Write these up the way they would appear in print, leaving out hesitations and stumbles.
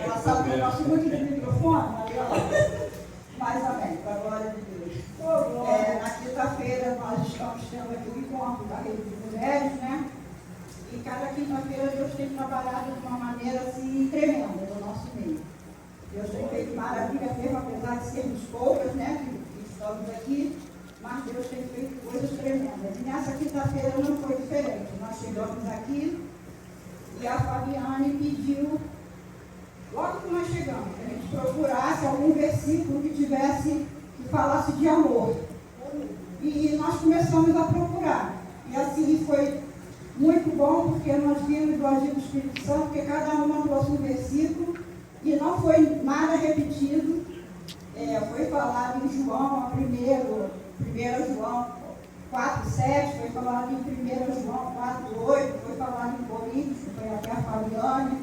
Ela sabe que eu gosto muito de microfone, mas amém, para a glória de Deus. Na quinta-feira nós estamos tendo aqui o encontro da rede de mulheres, né? E cada quinta-feira Deus tem trabalhado de uma maneira assim tremenda no nosso meio. Deus tem feito maravilha mesmo, apesar de sermos poucas, né? Que estamos aqui, mas Deus tem feito coisas tremendas. E nessa quinta-feira não foi diferente. Nós chegamos aqui e a Fabiane pediu, logo que nós chegamos, que a gente procurasse algum versículo que falasse de amor. E nós começamos a procurar. E assim foi muito bom, porque nós vimos do agir do Espírito Santo, porque cada uma trouxe um versículo e não foi nada repetido. Foi falado em João, 1 João 4,7, foi falado em 1 João 4,8, foi falado em Coríntios, foi até a Fabiane.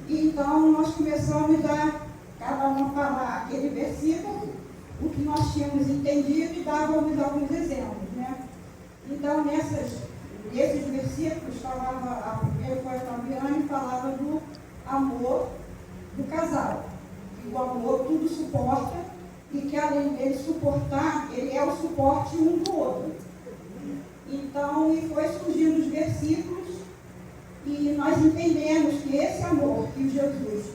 Então nós começamos a cada uma falar aquele versículo, o que nós tínhamos entendido, e dávamos alguns exemplos, né? Então nesses versículos a primeira foi a Fabiane, falava do amor do casal. Que o amor tudo suporta e que além dele suportar, ele é o suporte um do outro. Então, e foi surgindo os versículos e nós entendemos que esse amor que Jesus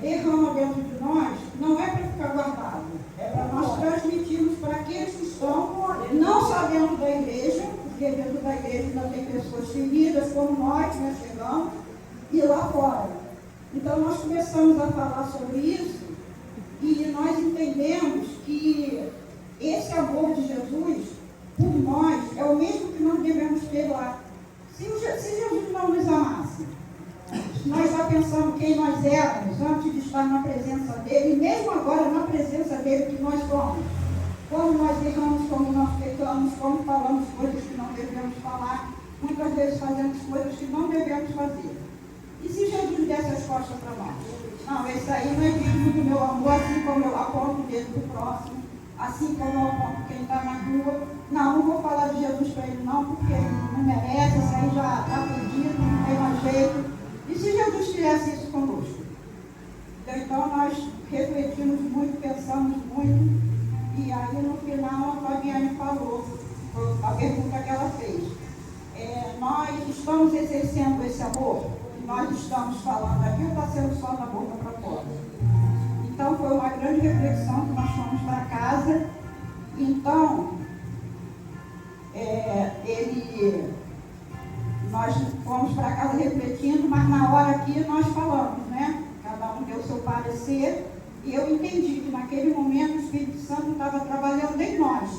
derrama dentro de nós não é para ficar guardado, é para nós transmitirmos para aqueles que estão não só dentro da igreja, porque dentro da igreja ainda tem pessoas feridas como nós chegamos, e lá fora. Então nós começamos a falar sobre isso e nós entendemos que esse amor de Jesus por nós é o mesmo que nós devemos ter lá. Se Jesus não nos amasse, nós já pensamos quem nós éramos antes de estar na presença dele, e mesmo agora na presença dele que nós somos. Como nós erramos, como nós pecamos, como falamos coisas que não devemos falar, muitas vezes fazemos coisas que não devemos fazer. E se Jesus desse as costas para nós? Não, esse aí não é digno do meu amor, assim como eu aponto o dedo do próximo, assim como eu aponto quem está na rua. Não vou falar de Jesus para ele não, porque ele não merece, isso aí já está perdido, não tem mais jeito. E se Jesus fizesse isso conosco? Então nós refletimos muito, pensamos muito, e aí no final a Fabiane falou, a pergunta que ela fez. Nós estamos exercendo esse amor? Nós estamos falando aqui ou está sendo só da boca para fora? Então foi uma grande reflexão que nós fomos para casa. Então, nós fomos para casa refletindo, mas na hora aqui nós falamos, né? Cada um deu seu parecer, e eu entendi que naquele momento o Espírito Santo estava trabalhando em nós,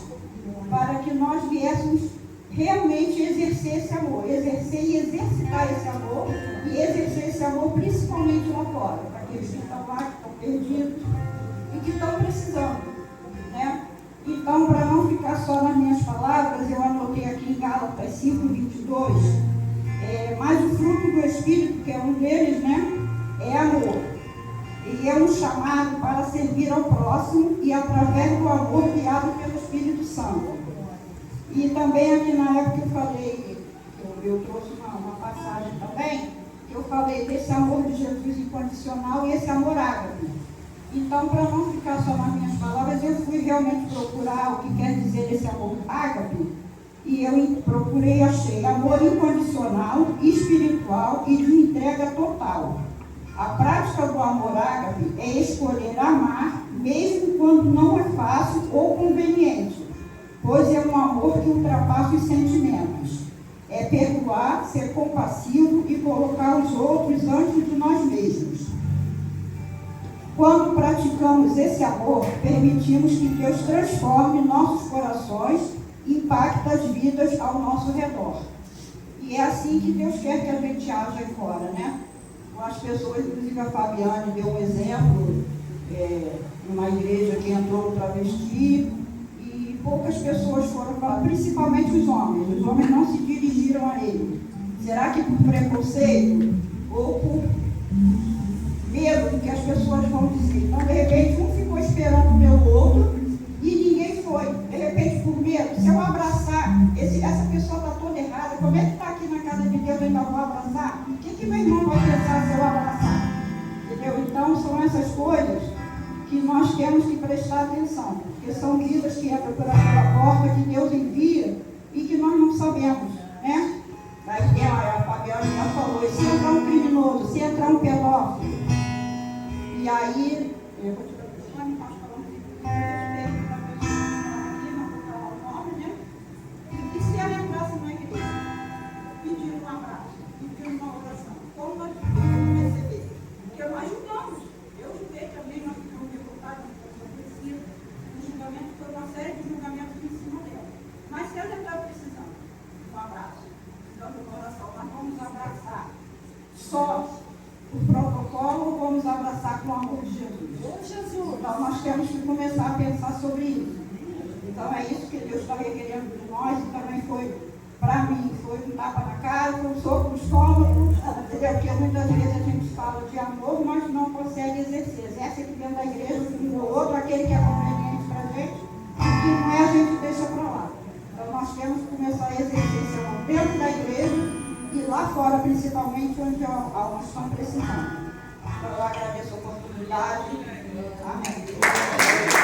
para que nós viéssemos realmente exercer esse amor, exercer e exercitar esse amor, e exercer esse amor principalmente lá fora, para aqueles que estão lá, que estão perdidos e que estão precisando, né? Então, para não ficar só nas minhas palavras, eu anotei aqui em Gálatas 5:22, mas o fruto do Espírito, que é um deles, né, é amor. E é um chamado para servir ao próximo e através do amor guiado pelo Espírito Santo. E também aqui na época eu falei, eu trouxe uma passagem também, que eu falei desse amor de Jesus incondicional e esse amor ágape. Então, para não ficar só nas minhas palavras, eu fui realmente procurar o que quer dizer esse amor ágape, e eu procurei e achei amor incondicional, espiritual e de entrega total. A prática do amor ágape é escolher amar, mesmo quando não é fácil ou conveniente, pois é um amor que ultrapassa os sentimentos. É perdoar, ser compassivo e colocar os outros antes de nós mesmos. Quando praticamos esse amor, permitimos que Deus transforme nossos corações e impacte as vidas ao nosso redor. E é assim que Deus quer que a gente haja aí fora, né? Com as pessoas, inclusive a Fabiane deu um exemplo, numa igreja que entrou no travesti, e poucas pessoas foram falar, principalmente os homens. Os homens não se dirigiram a ele. Será que por preconceito ou por medo do que as pessoas vão dizer? Então, de repente, um ficou esperando pelo outro e ninguém foi. De repente, por medo, se eu abraçar, essa pessoa está toda errada, como é que está aqui na casa de Deus, eu ainda vou abraçar? O que meu irmão vai pensar se eu abraçar? essas coisas que nós temos que prestar atenção, porque são vidas que entram por aquela porta que Deus envia e que nós não sabemos, né? Daí tem a Fabiana já falou, e se entrar um criminoso, se entrar um pedófilo, e aí, eu vou te dar o nome, nós falamos de respeito para aqui, não vou falar o nome, né? E se ela entrasse na igreja, pedir um abraço, pedir uma oração, como nós vamos receber? Porque nós julgamos. Eu julguei também, nós ficamos revoltados, nós precisamos. O julgamento foi uma série de julgamentos em cima dela. Mas se ela entrar precisando de um abraço, dando uma oração, nós vamos abraçar só o protocolo ou vamos abraçar com o amor de Jesus? Então nós temos que começar a pensar sobre isso. Então é isso que Deus está requerendo de nós, e também foi, para mim, foi um tapa na cara, foi um soco no estômago, porque muitas vezes a gente fala de amor, mas não consegue exercer. Exerce aqui dentro da igreja, um ou outro, aquele que é conveniente para a gente, e que não é, a gente deixa para lá. Então nós temos que começar a exercer esse amor dentro da igreja e lá fora, principalmente, onde alguns estão precisando. Então eu agradeço a oportunidade. Amém.